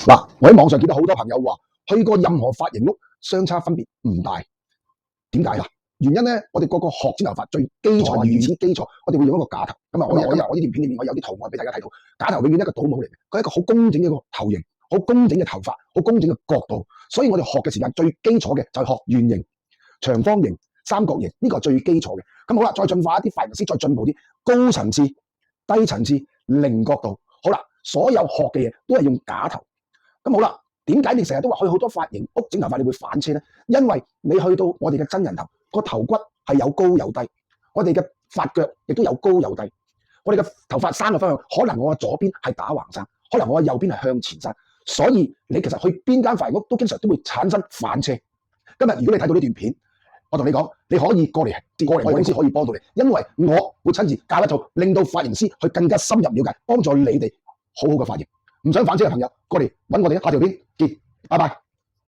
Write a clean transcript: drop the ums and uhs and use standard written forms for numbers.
嗱，我喺網上見到好多朋友話，去過任何髮型屋，相差分別唔大。點解啊？原因咧，我哋個個學剪頭髮最基礎原始基礎，我哋會用一個假頭。咁啊，我呢段片裏面我有啲圖案俾大家睇到，假頭永遠一個倒模嚟嘅，佢係一個好工整嘅一個頭型，好工整嘅頭髮，好工整嘅角度。所以我哋學嘅時間最基礎嘅就係學圓形、長方形、三角形，呢個係最基礎嘅。咁好啦，再進化一啲髮型師，再進步啲，高層次、低層次、零角度。好啦，所有學嘅嘢都係用假頭。咁好啦，點解你成日都話去好多髮型屋整頭髮你會反車呢？因為你去到我哋嘅真人頭，個頭骨係有高有低，我哋嘅髮腳亦都有高有低，我哋嘅頭髮生嘅方向，可能我嘅左邊係打橫生，可能我嘅右邊係向前生，所以你其實去邊間髮型屋都經常都會產生反車。今日如果你睇到呢段片，我同你講，你可以過嚟我公司可以幫到你，因為我會親自教一套，令到髮型師去更加深入了解，幫助你哋好好嘅髮型。唔想反車嘅朋友，過嚟揾我哋，下條片見，拜拜。